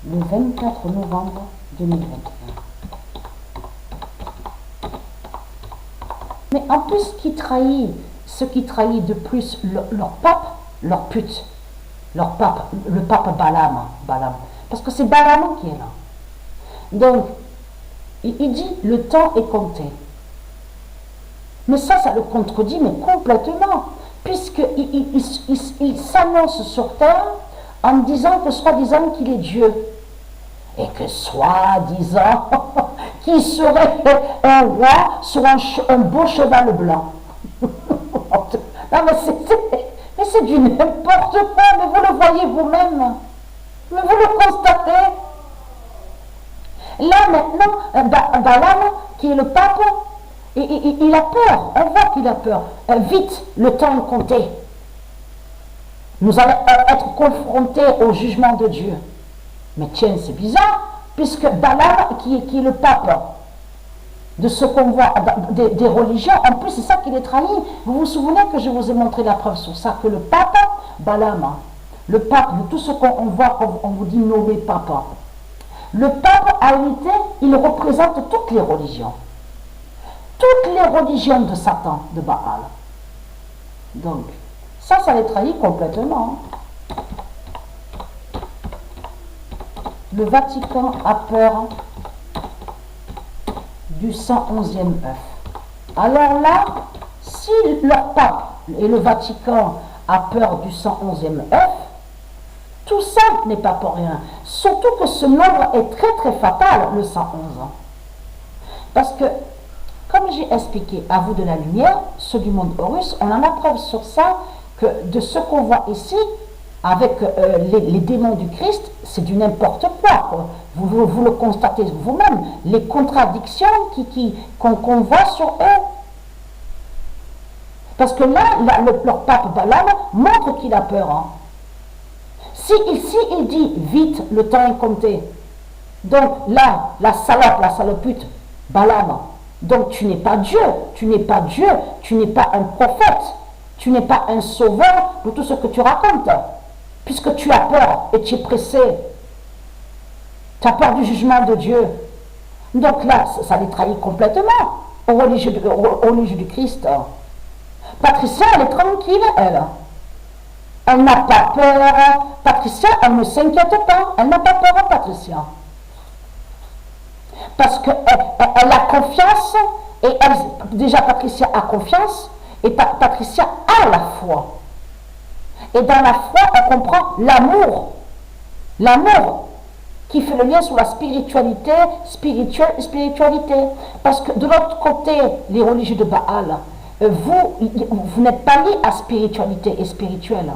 le 24 novembre 2021. Mais en plus, ce qui trahit de plus leur pape, leur pute, leur pape, le pape Balaam. Parce que c'est Balaam qui est là. Donc, il dit, le temps est compté. Mais ça le contredit, mais complètement. Puisqu'il s'annonce sur terre en disant que soi-disant qu'il est Dieu. Et que soi-disant qu'il serait un roi sur un beau cheval blanc. Non mais c'est du n'importe quoi, mais vous le voyez vous-même. Mais vous le constatez. Là maintenant, Balaam, qui est le pape, il a peur, on voit qu'il a peur. Vite, le temps est compté. Nous allons être confrontés au jugement de Dieu. Mais tiens, c'est bizarre, puisque Balaam, qui est le pape de ce qu'on voit des religions, en plus c'est ça qui les trahit. Vous vous souvenez que je vous ai montré la preuve sur ça, que le pape, Balaam, le pape de tout ce qu'on voit, on vous dit nommé papa. Le pape, à unité, il représente toutes les religions. Toutes les religions de Satan, de Baal. Donc, ça les trahit complètement. Le Vatican a peur du 111e œuf. Alors là, si leur pape et le Vatican a peur du 111e œuf, tout ça n'est pas pour rien. Surtout que ce nombre est très très fatal, le 111. Parce que, comme j'ai expliqué à vous de la lumière, ceux du monde Horus, on en a preuve sur ça, que de ce qu'on voit ici, avec les démons du Christ, c'est du n'importe quoi. Vous le constatez vous-même, les contradictions qu'on voit sur eux. Parce que là, leur pape Balaam montre qu'il a peur. Hein. Si ici il dit vite, le temps est compté. Donc là, la salopute, Balaam. Donc tu n'es pas Dieu, tu n'es pas un prophète, tu n'es pas un sauveur de tout ce que tu racontes. Puisque tu as peur et tu es pressé. Tu as peur du jugement de Dieu. Donc là, ça les trahit complètement au religieux du Christ. Patricia, elle est tranquille, elle. Elle n'a pas peur. Patricia, elle ne s'inquiète pas. Elle n'a pas peur, Patricia. Parce qu'elle a confiance, et déjà Patricia a confiance, et Patricia a la foi. Et dans la foi, on comprend l'amour. L'amour qui fait le lien sur la spiritualité. Parce que de l'autre côté, les religieux de Baal, vous n'êtes pas liés à spiritualité et spirituelle.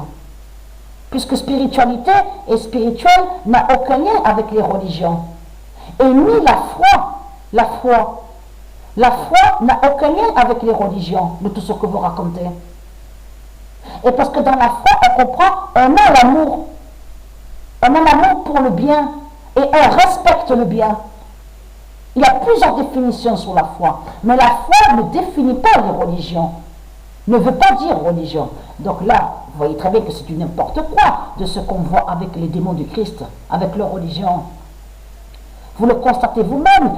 Puisque spiritualité et spirituelle n'a aucun lien avec les religions. Et ni la foi n'a aucun lien avec les religions, de tout ce que vous racontez. Et parce que dans la foi, on comprend, on a l'amour. On a l'amour pour le bien. Et on respecte le bien. Il y a plusieurs définitions sur la foi. Mais la foi ne définit pas les religions. Ne veut pas dire religion. Donc là, vous voyez très bien que c'est du n'importe quoi de ce qu'on voit avec les démons du Christ, avec leur religion. Vous le constatez vous-même.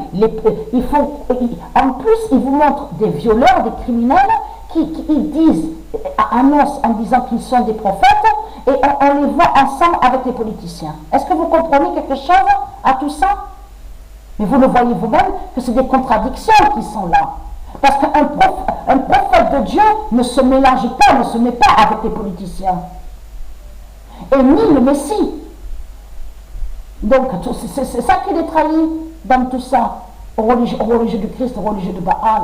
En plus, ils vous montrent des violeurs, des criminels qui annoncent en disant qu'ils sont des prophètes et on les voit ensemble avec les politiciens. Est-ce que vous comprenez quelque chose à tout ça? Mais vous le voyez vous-même que c'est des contradictions qui sont là. Parce qu'un prophète de Dieu ne se mélange pas, ne se met pas avec les politiciens. Et ni le Messie. Donc, c'est ça qui les trahit dans tout ça, au religieux du Christ, au religieux de Baal.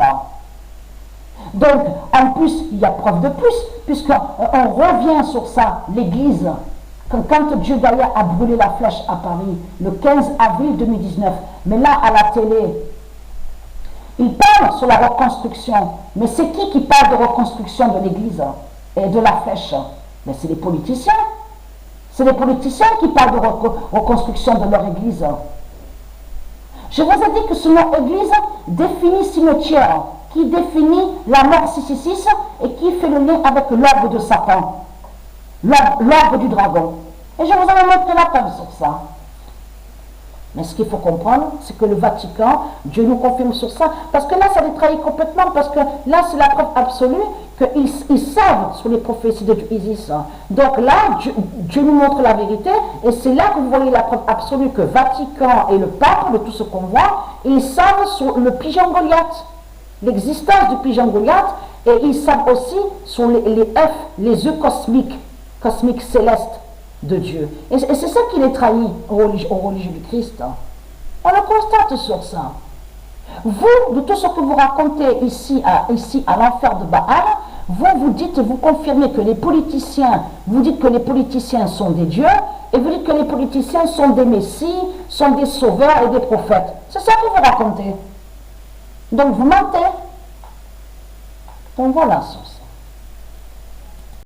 Donc, en plus, il y a preuve de plus, puisqu'on revient sur ça, l'Église, quand Dieu Gaïa a brûlé la flèche à Paris, le 15 avril 2019, mais là, à la télé, il parle sur la reconstruction. Mais c'est qui parle de reconstruction de l'Église et de la flèche? Mais c'est les politiciens. C'est les politiciens qui parlent de reconstruction de leur église. Je vous ai dit que ce mot église définit cimetière, qui définit la mort 666 et qui fait le lien avec l'œuvre de Satan, l'œuvre du dragon. Et je vous avais montré la preuve sur ça. Mais ce qu'il faut comprendre, c'est que le Vatican, Dieu nous confirme sur ça, parce que là, ça les trahit complètement, parce que là, c'est la preuve absolue qu'ils savent sur les prophéties de Isis. Donc là, Dieu nous montre la vérité, et c'est là que vous voyez la preuve absolue que Vatican et le pape, de tout ce qu'on voit, ils savent sur le pigeon Goliath, l'existence du pigeon Goliath, et ils savent aussi sur les œufs cosmiques célestes de Dieu. Et c'est ça qui les trahit aux religieux du Christ. On le constate sur ça. Vous, de tout ce que vous racontez ici à l'enfer de Baal, vous dites et vous confirmez que les politiciens, vous dites que les politiciens sont des dieux, et vous dites que les politiciens sont des messies, sont des sauveurs et des prophètes. C'est ça que vous racontez. Donc vous mentez. Donc voilà, sur ça.